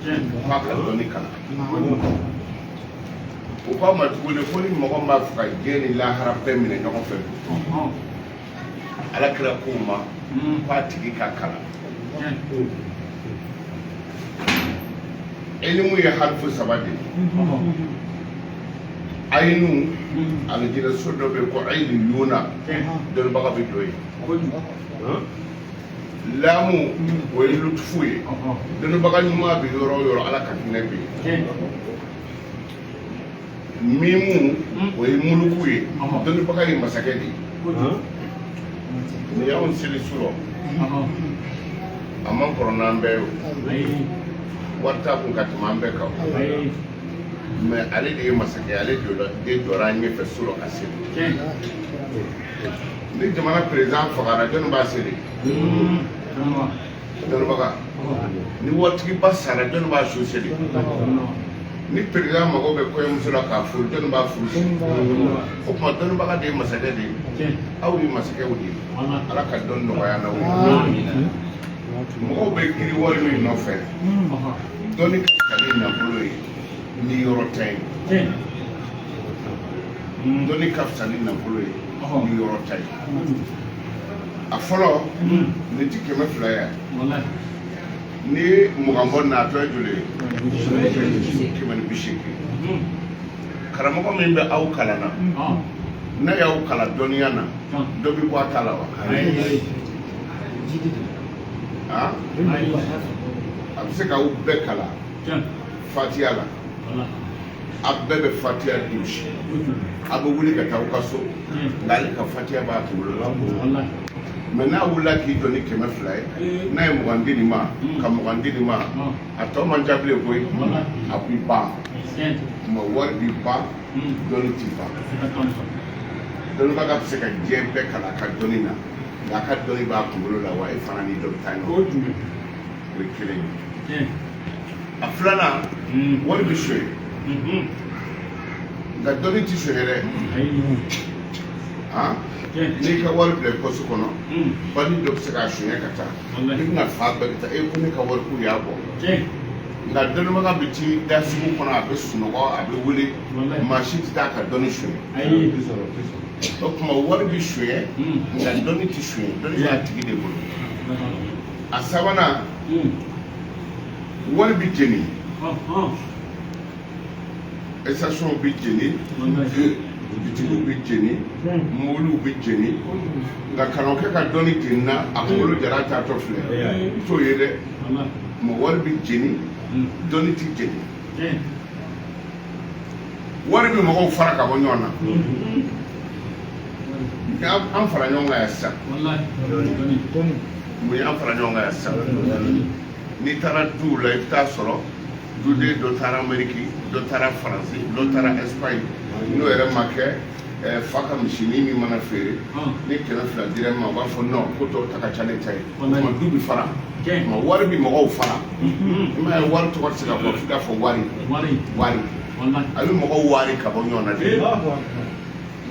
k'a ka dɔnni kalan o k'a ma tuguni ko ni mɔgɔ b'a fɛ ka diɲɛ ni lahara bɛɛ minɛ ɲɔgɔn fɛ ala kira k'o ma k'a tigi ka kalan elimu ye harifu 3 de ayinu alijinɛ so dɔ bɛ ko ayilu yuna dɔnnibaga bɛ dɔ ye lamu o ye lutufu ye dɔnnibaga ɲuman bɛ yɔrɔ o yɔrɔ ala ka hinɛ bɛ yen mimu o ye muluku ye dɔnnibaga ye masakɛ de ye ni y'anw seli su rɔ a man kɔrɔ n'an bɛɛ ye wari t'a kun ka tɛmɛ an bɛɛ kan mɛ ale de ye masakɛ ale de jɔra an ɲɛfɛ su rɔ ka seli ni jamana perezan fagara jɔnni b'a seli dɔnnibaga ni waritigiba sara jɔnni b'a su seli ni perezan mago bɛ kɔɲɔmuso la k'a furu jɔnni b'a furu seli o tuma dɔnnibaga de ye masakɛ de ye aw ye masakɛw de ye ala ka dɔnni nɔgɔya n'aw ye mɔgɔw bɛ giri wari min nɔfɛ dɔnni ka fisa ni nafolo ye ni yɔrɔ ta ye dɔnni ka fisa ni nafolo ye ni yɔrɔ ta ye a fɔlɔ ni ti 200 ye ni mugan bɔ natɔ ye joli ye 180 karamɔgɔ min bɛ aw kalan na n'a y'aw kalan dɔnniya na dɔ bɛ bɔ a ta la wa a bɛ se k'aw bɛɛ kalan fatiya la a bɛɛ bɛ fatiya dusi a bɛ wuli ka taa aw ka so nka ale ka fatiya b'a kunkolo la mɛ n'a wulila k'i jɔ ni 200 ye n'a ye 20 di nin ma ka 20 di nin ma a tɔ man ca bilen koyi a b'i ban mɛ wari b'i ban dɔnni t'i ban dɔnnibaga bɛ se ka diɲɛ bɛɛ kalan a ka dɔnni na nka a ka dɔnni b'a kunkolo la wa e fana ni dɔ bɛ taa ɲɔgɔn o ye kelen ye a filanan wari bɛ soye nka dɔnni tɛ soye dɛ n'i ka wari bila i pɔsi kɔnɔ bandi dɔ bɛ se k'a soɲɛ ka taa i bɛna fa bɛɛ bɛ taa e ko ne ka wari k'u y'a bɔ nka dɔnnibaga bɛ ti da sugu kɔnɔ a bɛ sunɔgɔ a bɛ wele maa si tɛ taa ka dɔnni soɲɛ o tuma wari bɛ soɲɛ nka dɔnni tɛ soɲɛ dɔnni b'a tigi de bolo a sabanan wari bɛ jeni ɛsasɔnw bɛ jeni bitigiw bɛ jeni mɔbiliw bɛ jeni nka karamɔgɔkɛ ka dɔnni jenina a kunkolo jara taatɔ filɛ i t'o ye dɛ mɛ wari bɛ jeni dɔnni tɛ jeni wari bɛ mɔgɔw fara ka bɔ ɲɔgɔn na an fara ɲɔgɔn kan yan sisan mun y'an fara ɲɔgɔn kan yan sisan n'i taara duw la i bɛ taa sɔrɔ duden dɔ taara Amérique dɔ taara Faransi dɔ taara Espagne n'o yɛrɛ ma kɛ fa ka misinin min mana feere ni 200 dira ma u b'a fɔ non ko tɔw ta ka ca ne ta ye o tuma du bɛ fara ma wari bɛ mɔgɔw fara i m'a ye wari tɔgɔ tɛ se ka fɔ f'i ka fɔ wari a bɛ mɔgɔw wari ka bɔ ɲɔgɔn na de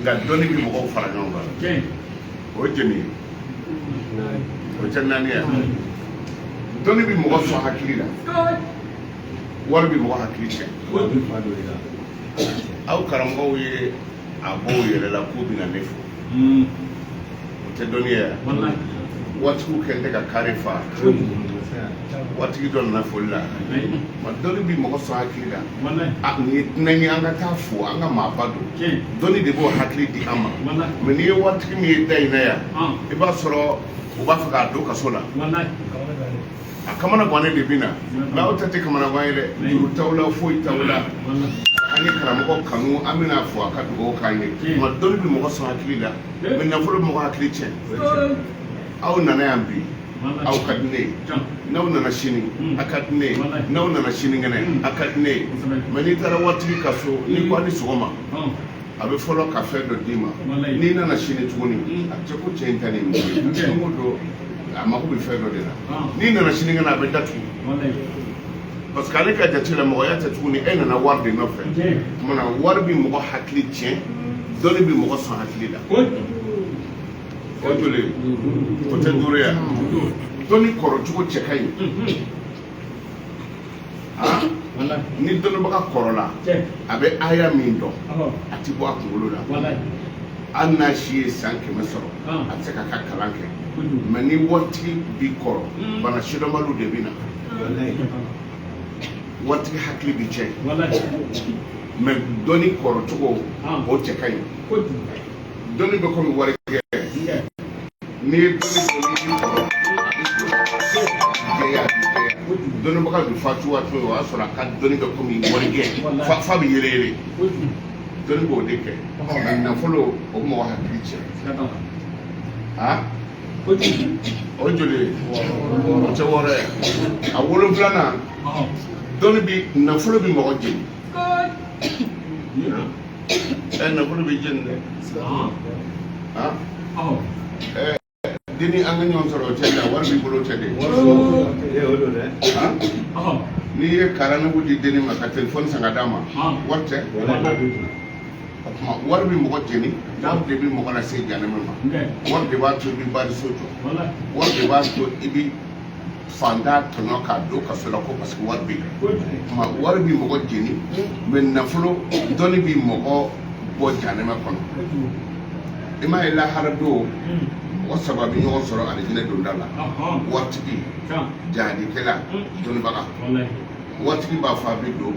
nka dɔnni bɛ mɔgɔw fara ɲɔgɔn kan o ye jɛni ye o tɛ naani ye dɔnni bɛ mɔgɔ sɔn hakili la wari bɛ mɔgɔ hakili cɛ aw karamɔgɔw ye a bɔ u yɛrɛ la k'u bɛna ne fo o tɛ dɔnni ye waatigiw kɛn tɛ ka kare fa waatigi dɔ nana foli la ma dɔnni bɛ mɔgɔ sɔn hakili la nin ye dunan ye an ka taa fo an ka maaba don dɔnni de b'o hakili di an ma mɛ n'i ye waatigi min ye da in na yan i b'a sɔrɔ u b'a fɛ k'a don kaso la a kamana gannen de bɛ na mɛ aw ta tɛ kamana gan ye dɛ juru t'aw la foyi t'aw la an ye karamɔgɔ kanu an bɛna fɔ a ka dugawu k'an ye ma dɔnni bɛ mɔgɔ sɔn hakili la mɛ nafolo bɛ mɔgɔ hakili tiɲɛ aw nana yan bi aw ka di ne ye n'aw nana sini a ka di ne ye n'aw nana sinikɛnɛ a ka di ne ye mɛ n'i taara waritigi ka so n'i ko a ni sɔgɔma a bɛ fɔlɔ ka fɛn dɔ d'i ma n'i nana sini tuguni a cɛ ko cɛ in ta nin ye don o don a mako bɛ fɛn dɔ de la n'i nana sinikɛnɛ a bɛ datugu parce que ale ka jate la mɔgɔya tɛ tuguni e nana wari de nɔfɛ tuma na wari bɛ mɔgɔ hakili tiɲɛ dɔnni bɛ mɔgɔ sɔn hakili la o joli o tɛ duuru ya dɔnni kɔrɔ cogo cɛ ka ɲi ni dɔnnibaga kɔrɔla a bɛ aya min dɔn a ti bɔ a kunkolo la hali n'a si ye san 100 sɔrɔ a bɛ se ka ka kalan kɛ mais ni waritigi bi kɔrɔ bana sidɔnbaliw de bɛ na waritigi hakili bi cɛ mais dɔnni kɔrɔcogo o cɛ ka ɲi dɔnni bɛ komi warikɛ n'i ye dɔnni dɔn n'i kɔrɔ dɔnnibaga bi fatu waati o y'a sɔrɔ a ka dɔnni bɛ komi warikɛ fa bɛ yɛlɛ dɔnni b'o de kɛ mais nafolo o bɛ mɔgɔ hakili cɛ o joli o tɛ wɔɔrɔ ye a 7nan dɔnni bi nafolo bi mɔgɔ jeni nafolo bi jeni dɛ deni an ka ɲɔgɔn sɔrɔ o tɛ dɛ wari b'i bolo o tɛ dɛ n'i ye karanegu di deni ma ka telefɔni san ka d'a ma wari tɛ o tuma wari bi mɔgɔ jeni wari de bi mɔgɔ lase janɛmɛ ma wari de b'a to i bi bariso jɔ wari de b'a to i bi fanda tɔɲɔ k'a don kaso la ko parce que wari bɛ yen tuma wari bi mɔgɔ jeni mais nafolo dɔnni bi mɔgɔ bɔ janɛmɛ kɔnɔ i m'a ye lahara don mɔgɔ 3 bɛ ɲɔgɔn sɔrɔ alijinɛ donda la waritigi jahadikɛla dɔnnibaga waritigi b'a fɔ a bɛ don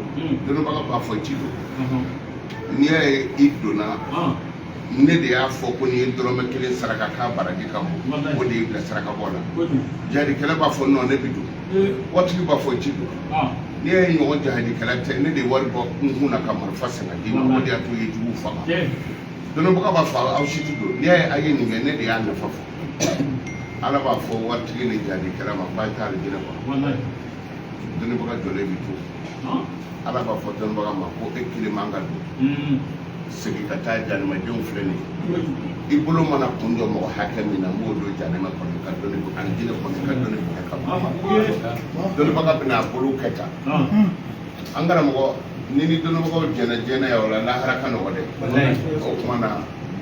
dɔnnibaga b'a fɔ ci don n'i y'a ye i donna ne de y'a fɔ ko n'i ye dɔrɔmɛ 1 saraka k'a baraji ka bon o de y'i bila saraka bɔ la jahadikɛla b'a fɔ non ne bɛ don waritigi b'a fɔ ci don n'i y'a ye ɲɔgɔn jahadikɛla tɛ ne de wari bɔ n kun na ka marifa sɛnɛ d'i ma o de y'a to i ye jugu faga dɔnnibaga b'a fɔ aw si tɛ don n'i y'a ye a ye nin kɛ ne de y'a nafa fɔ ala b'a fɔ waritigi ni jahadikɛla ma k'a t'a alijinɛ kɔnɔ dɔnnibaga jɔlen bɛ to ala b'a fɔ dɔnnibaga ma ko e kelen man ka don segin ka taa janɛmɛdenw filɛ nin ye i bolo mana kun jɔ mɔgɔ hakɛ min na n b'o don janɛmɛ kɔnɔ ka dɔnni alijinɛ kɔnɔ ka dɔnni bonya kama dɔnnibaga bɛna a bolo kɛ tan an karamɔgɔ ni dɔnnibagaw jɛnɛ ya o la lahara ka nɔgɔ dɛ o tuma na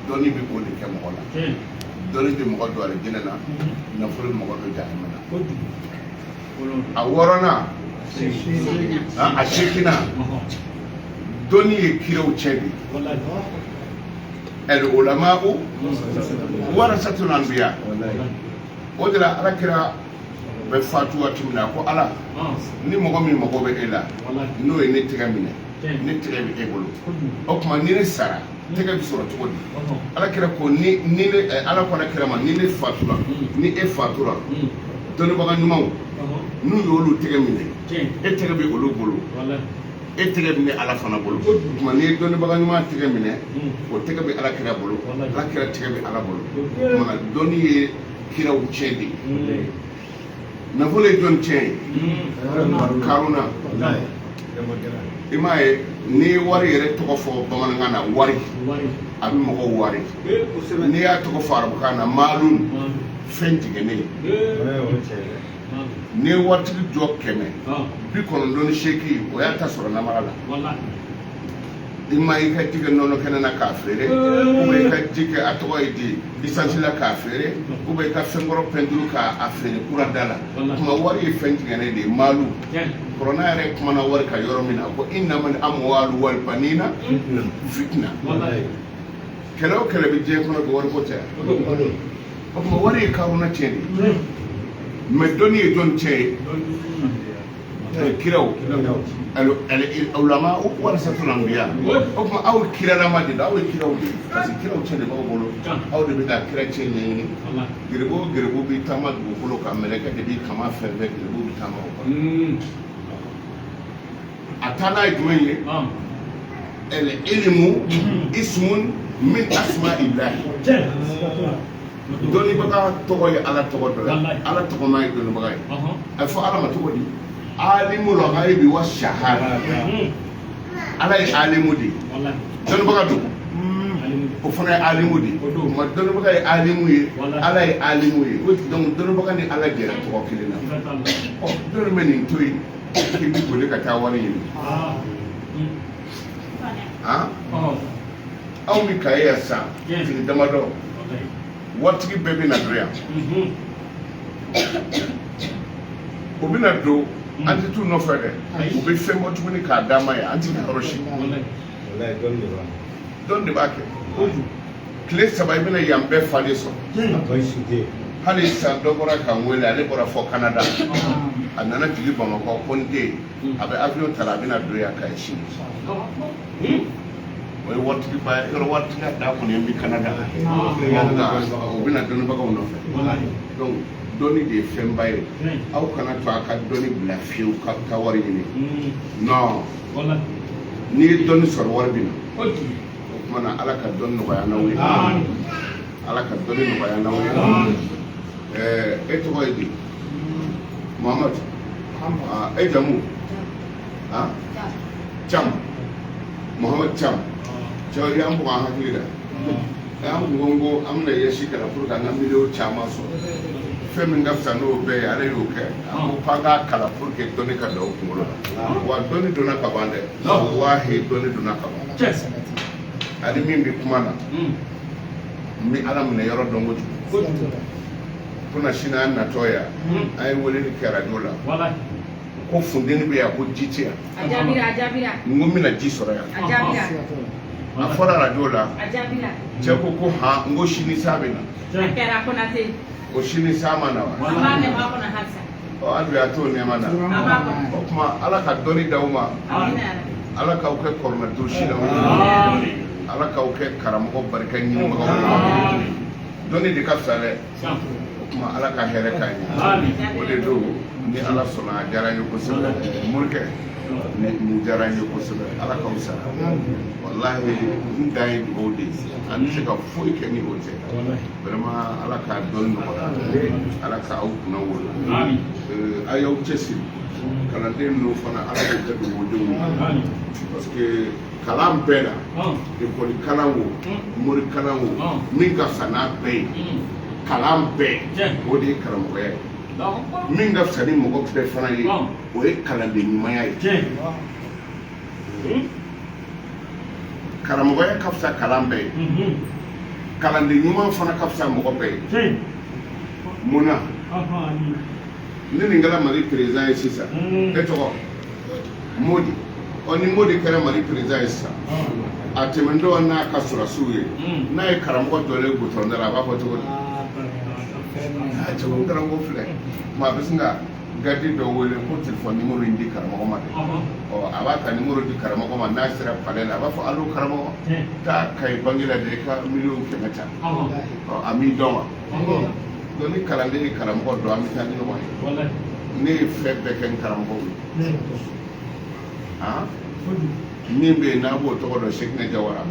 dɔnni bɛ o de kɛ mɔgɔ la dɔnni bɛ mɔgɔ don alijinɛ na nafolo bɛ mɔgɔ don janɛmɛ na a 6nan a 8nan dɔnni ye kiraw cɛ bi al-ulama'u warasatul anbiya o de la alakira bɛ fatu waati min na ko ala ni mɔgɔ min mago bɛ e la n'o ye ne tɛgɛ minɛ ne tɛgɛ bɛ e bolo o tuma ni ne sara tɛgɛ bɛ sɔrɔ cogo di alakira ko ni ne ala ko alakira ma ni ne fatura ni e fatura dɔnnibaga ɲumanw n'u y'olu tɛgɛ minɛ e tɛgɛ bɛ olu bolo e tɛgɛ bɛ ne ala fana bolo o tuma ni ye dɔnnibaga ɲuman tɛgɛ minɛ o tɛgɛ bɛ alakira bolo alakira tɛgɛ bɛ ala bolo o tuma dɔnni ye kiraw tiɲɛ de ye nafolo ye jɔn tiɲɛ ye karuna i m'a ye n'i wari yɛrɛ tɔgɔ fɔ bamanankan na wari a bɛ mɔgɔw wari n'i y'a tɔgɔ fɔ arabukan na maalun fɛn tigɛnen n'i ye waritigi jɔ 198 o y'a ta sɔrɔ namara la i ma i ka ji kɛ nɔnɔ kɛnɛ na k'a feere ou bien i ka ji kɛ a tɔgɔ ye di lisansi la k'a feere ou bien i ka fɛnkɔrɔ pɛnturu k'a feere kura da la tuma wari ye fɛn tigɛnen de ye maalu kɔrɔna yɛrɛ kumana wari ka yɔrɔ min na ko innamal amwalu wal banina fitna kɛlɛ o kɛlɛ bɛ diɲɛ kɔnɔ bi wari ko tɛ o tuma wari ye karuna tiɲɛ de mais dɔnni ye jɔn tiɲɛ ye kiraw ulama warasatul anbiya o tuma aw ye kiralama de aw ye kiraw de parce que kiraw tiɲɛ de b'aw bolo aw de bɛ ka kira tiɲɛ ɲɛɲini geribo geribo bɛ taama dugukolo kan mɛlɛkɛ de bɛ kama fɛn fɛn geribo bɛ taama o kan a taa n'a ye jumɛn ye ilmu ismun min asma'illahi dɔnnibaga tɔgɔ ye ala tɔgɔ dɔ ye ala tɔgɔma ye dɔnnibaga ye a bɛ fɔ ala ma cogo di alimul ghaibi wa shahada ala ye alimu de dɔnnibaga don o fana ye alimu de tuma dɔnnibaga ye alimu ye ala ye alimu ye donc dɔnnibaga ni ala jɛra tɔgɔ kelen na dɔnni bɛ nin to yen k'i bɛ boli ka taa wari ɲini aw min ka ye yan sisan tile damadɔ waritigi bɛɛ bɛ na don yan o bɛ na don anti tu no fede u be femo tu ni ka dama ya anti ka roshi don de ba ke kle sabai bina yambe fale so hali san do bora kan wele ale bora fo Canada anana tigi Bamako konte abe avion tarabina do ya kai shi we want to buy your what to get down in Canada o bina do no ba ko no fe donc doni de fem bay aw kana to aka doni bla fiu ka wari ni non ni doni sor war bina mana ala ka doni no ya na we ala ka doni no ya na we eto waydi Muhammad jamu Cham Muhammad Cham jo yam bu ha hakira am gongo am na yeshi kala furka na milio chama so femi ngafsa no be ale yoke am paga kala furke doni ka do kulo wa doni dona ka bande wallahi doni dona ka bande ali min bi kumana mi alam ne yoro dongo kuna shina na toya ay wole ni kara dola wala ko fundeni be ya ko jitia ajabira ngumi na jisora ya ajabira afora la dola ajabira cheko ko ha ngo shini sabina kera kona te o shini sama na wa amane ma kona hasa o albi ato ne mana o kuma ala ka doni dauma ala ka ko korna do shina ala ka ko karamo ko barka ni mo doni de kapsale kuma ala ka here ka ni o de do ni ala sona jara yo ko sebe murke ni jara yo ko sebe ala ka usa wallahi ndai bodi an se ka foi ke ni hote vraiment ala ka don no ala ka au na wo amin ayo chesi kala den no fana ala ko de do wodo parce que kalam bela e ko kalam wo mur kalam wo min ka sana be kalam be o de karam ko min ga sani mo ko fe fana yi o e kalam de nyuma ya karam ko ya kafsa kalam be kalam de nyuma fana kafsa mo ko be muna ni ngala mari président sisa e to modi oni modi kare mari président sisa atemendo na kasura suye na e karam ko dole gutondara ba ko to cikin karango fule ma bisinga gadi do wole ko telephone numéro indi karamo ma de o abaka numéro di karamo ma na sira palela ba fo allo karamo ta kay bangila de ka million kemeta o ami doma do ni kalande ni karamo do ami tan no ma wallahi ni febbe ken karamo ni be na bo to do shekne jawara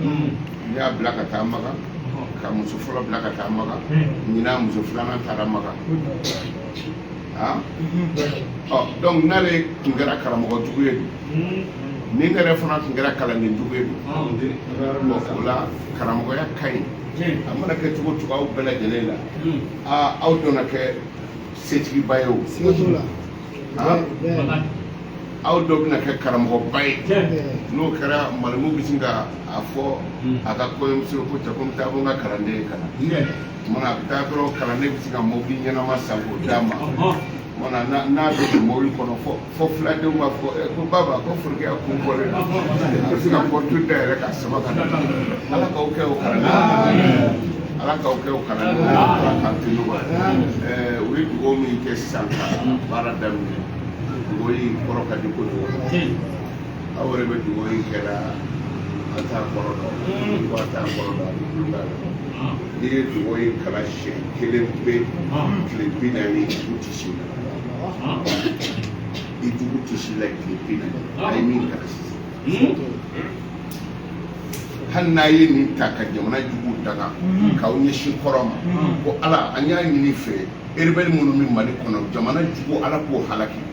ya blaka ta maga ka muso fɔlɔ bila ka taa maga ɲina muso filanan taara maga donc n'ale tun kɛra karamɔgɔ jugu ye ni ne yɛrɛ fana tun kɛra kalanden jugu ye o la karamɔgɔya ka ɲi a mana kɛ cogo cogo aw bɛɛ lajɛlen la aw donna kɛ setigiba ye o aw dɔ bɛna kɛ karamɔgɔba ye n'o kɛra malimu bɛ sin ka a fɔ a ka kɔɲɔmuso ko cɛ ko n bɛ taa ko n ka kalanden ye ka na mana a bɛ taa dɔrɔn kalanden bɛ se ka mobili ɲɛnama san k'o d'a ma mana n'a bɛ don mobili kɔnɔ fɔ filadenw b'a fɔ ko baba ko forokɛ a kun bɔlen don a bɛ se ka porte dayɛlɛ ka sama ka na ala k'aw kɛ o kalanden ala k'aw kɛ o kalanden ala k'an to ɲɔgɔn u ye dugawu min kɛ sisan ka baara daminɛ dugawu in kɔrɔ ka di kojugu aw yɛrɛ bɛ dugawu in kɛra an t'a kɔrɔ dɔn wa t'a kɔrɔ dɔn a bɛ kulo la n'i ye dugawu in kala siɲɛ kelen pe tile 40 i jugu tɛ si la i jugu tɛ si la tile 40 a ye min kala sisan hali n'a ye nin ta ka jamana jugu daga k'aw ɲɛsin kɔrɔ ma ko ala an y'a ɲini fɛ rebelle minnu bɛ Mali kɔnɔ jamana jugu ala k'o halaki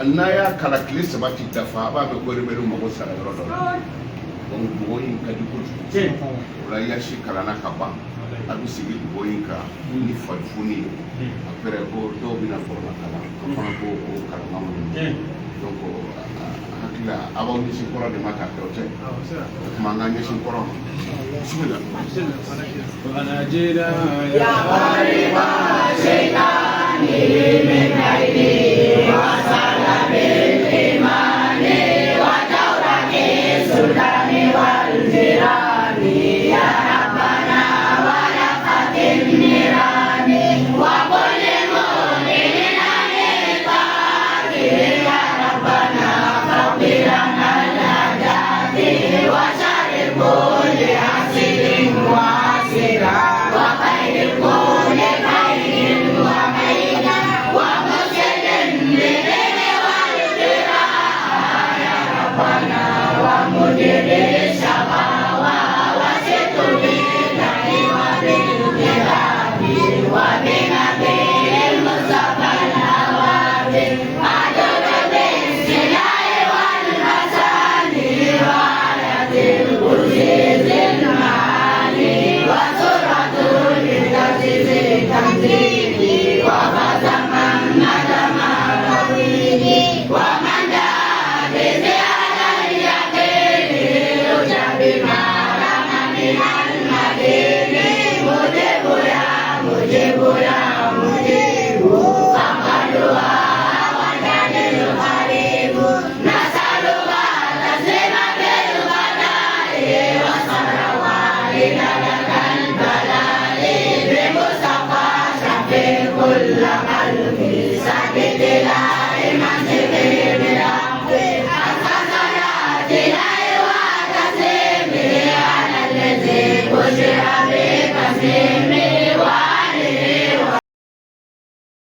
n'a y'a kala tile 3 ti dafa a b'a mɛn ko rebelle mago sara yɔrɔ dɔ la donc dugawu in ka di kojugu o la yasi kalanna ka ban a bɛ sigi dugawu in kan ni falifoni ye après ko dɔw bɛna foroma kalan an fana ko o kalankan minnu donc hakili la a b'aw ɲɛsin kɔrɔ de ma k'a kɛ o tɛ o tuma an k'an ɲɛsin kɔrɔ ma bisimila. من أيديهم وسلم